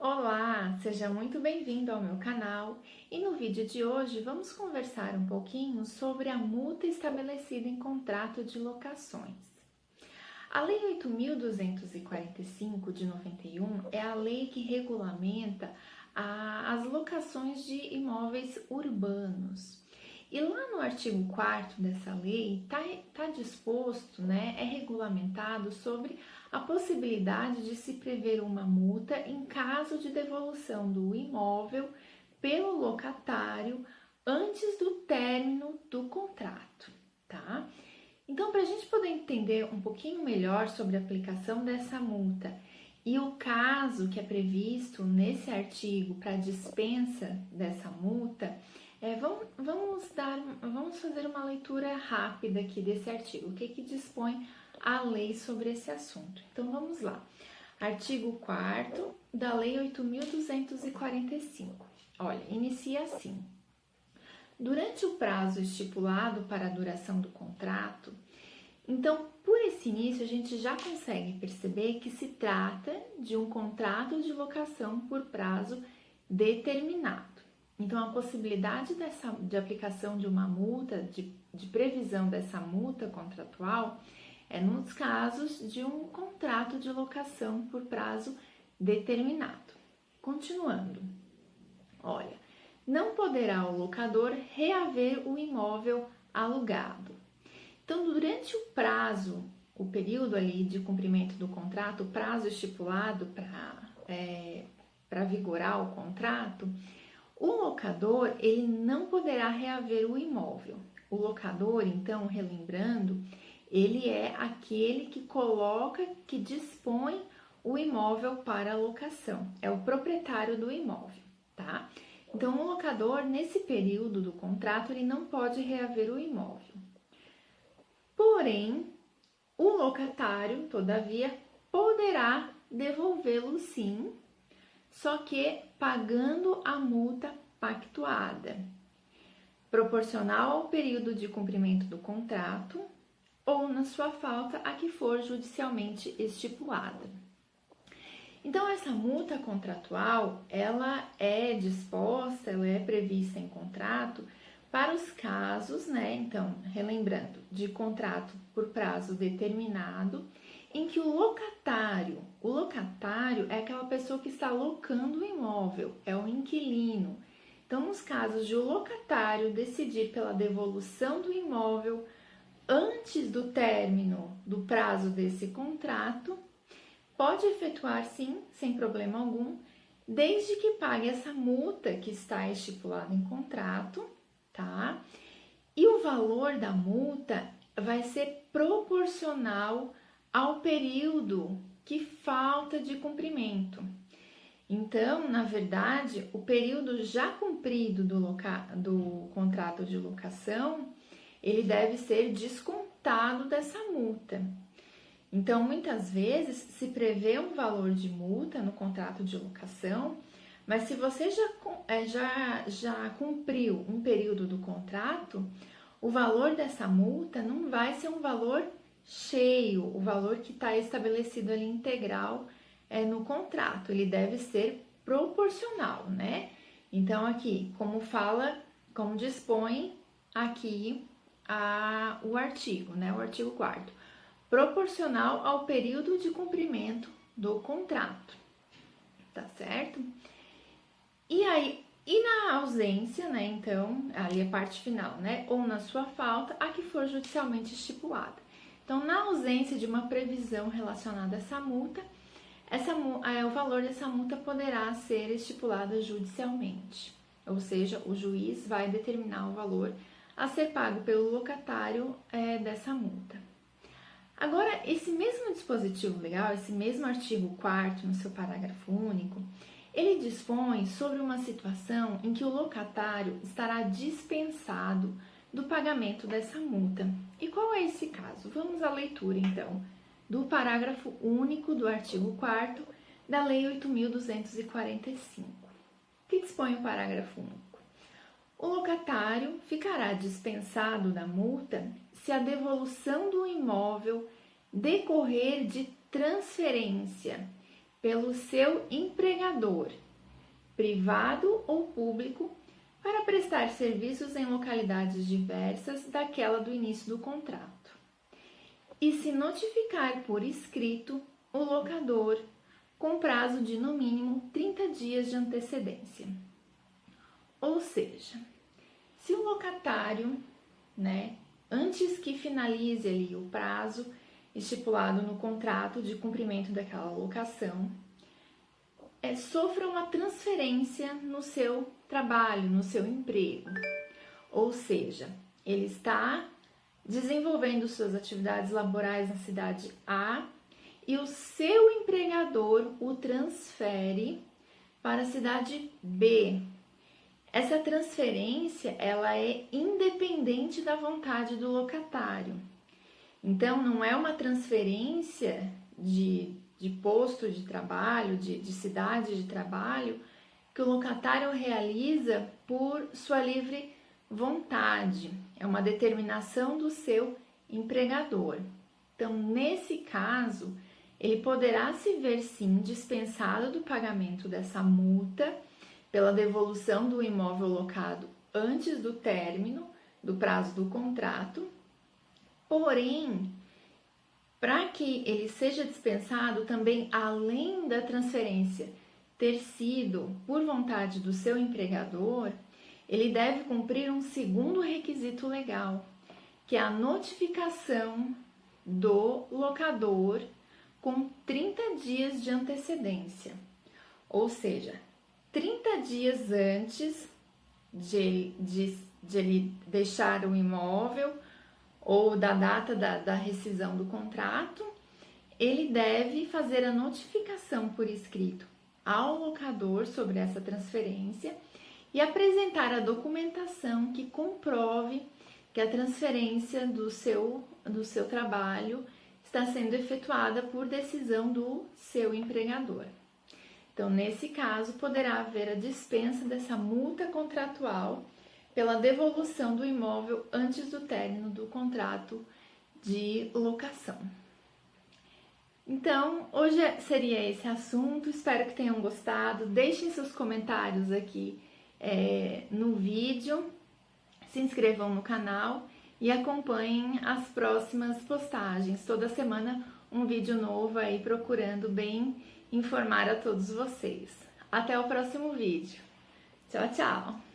Olá, seja muito bem-vindo ao meu canal e no vídeo de hoje vamos conversar um pouquinho sobre a multa estabelecida em contrato de locações. A Lei 8.245 de 91 é a lei que regulamenta as locações de imóveis urbanos. E lá no artigo 4º dessa lei tá disposto, é regulamentado sobre a possibilidade de se prever uma multa em caso de devolução do imóvel pelo locatário antes do término do contrato, tá? Então, para a gente poder entender um pouquinho melhor sobre a aplicação dessa multa e o caso que é previsto nesse artigo para dispensa dessa multa, vamos fazer uma leitura rápida aqui desse artigo. O que dispõe a lei sobre esse assunto? Então, vamos lá. Artigo 4º da Lei 8.245. Olha, inicia assim. Durante o prazo estipulado para a duração do contrato, então, por esse início, a gente já consegue perceber que se trata de um contrato de locação por prazo determinado. Então, a possibilidade de aplicação de uma multa, de previsão dessa multa contratual, é nos casos de um contrato de locação por prazo determinado. Continuando, olha, não poderá o locador reaver o imóvel alugado. Então, durante o período ali de cumprimento do contrato, o prazo estipulado para vigorar o contrato, o locador, ele não poderá reaver o imóvel. O locador, então, relembrando, ele é aquele que dispõe o imóvel para locação. É o proprietário do imóvel, tá? Então, o locador, nesse período do contrato, ele não pode reaver o imóvel. Porém, o locatário, todavia, poderá devolvê-lo sim, só que pagando a multa pactuada, proporcional ao período de cumprimento do contrato ou, na sua falta, a que for judicialmente estipulada. Então, essa multa contratual, ela é prevista em contrato para os casos, então, relembrando, de contrato por prazo determinado, em que o locatário é aquela pessoa que está locando o imóvel, é o inquilino. Então, nos casos de o locatário decidir pela devolução do imóvel antes do término do prazo desse contrato, pode efetuar sim, sem problema algum, desde que pague essa multa que está estipulada em contrato, tá? E o valor da multa vai ser proporcional ao período que falta de cumprimento. Então, na verdade, o período já cumprido do contrato de locação, ele deve ser descontado dessa multa. Então, muitas vezes, se prevê um valor de multa no contrato de locação, mas se você já cumpriu um período do contrato, o valor dessa multa não vai ser um valor cheio, o valor que está estabelecido ali integral no contrato, ele deve ser proporcional, né? Então, aqui, como dispõe aqui o artigo, né? O artigo 4º, proporcional ao período de cumprimento do contrato, tá certo? E na ausência, né, então, ali a parte final, né, ou na sua falta, a que for judicialmente estipulada. Então, na ausência de uma previsão relacionada a essa multa, o valor dessa multa poderá ser estipulado judicialmente, ou seja, o juiz vai determinar o valor a ser pago pelo locatário dessa multa. Agora, esse mesmo dispositivo legal, esse mesmo artigo 4º, no seu parágrafo único, ele dispõe sobre uma situação em que o locatário estará dispensado do pagamento dessa multa. E qual é esse caso? Vamos à leitura, então, do parágrafo único do artigo 4º da Lei 8.245. Que dispõe o parágrafo único? O locatário ficará dispensado da multa se a devolução do imóvel decorrer de transferência pelo seu empregador, privado ou público, para prestar serviços em localidades diversas daquela do início do contrato. E se notificar por escrito o locador com prazo de no mínimo 30 dias de antecedência. Ou seja, se o locatário, antes que finalize ali o prazo estipulado no contrato de cumprimento daquela locação, sofra uma transferência no seu trabalho, no seu emprego. Ou seja, ele está desenvolvendo suas atividades laborais na cidade A e o seu empregador o transfere para a cidade B. Essa transferência, ela é independente da vontade do locatário. Então, não é uma transferência de posto de trabalho, de cidade de trabalho, que o locatário realiza por sua livre vontade. É uma determinação do seu empregador. Então, nesse caso, ele poderá se ver sim dispensado do pagamento dessa multa pela devolução do imóvel locado antes do término do prazo do contrato. Porém, para que ele seja dispensado também, além da transferência ter sido por vontade do seu empregador, ele deve cumprir um segundo requisito legal, que é a notificação do locador com 30 dias de antecedência. Ou seja, 30 dias antes de ele deixar o imóvel ou da data da rescisão do contrato, ele deve fazer a notificação por escrito ao locador sobre essa transferência e apresentar a documentação que comprove que a transferência do seu trabalho está sendo efetuada por decisão do seu empregador. Então, nesse caso, poderá haver a dispensa dessa multa contratual pela devolução do imóvel antes do término do contrato de locação. Então, hoje seria esse assunto, espero que tenham gostado. Deixem seus comentários aqui no vídeo, se inscrevam no canal e acompanhem as próximas postagens. Toda semana um vídeo novo aí, procurando bem informar a todos vocês. Até o próximo vídeo. Tchau, tchau!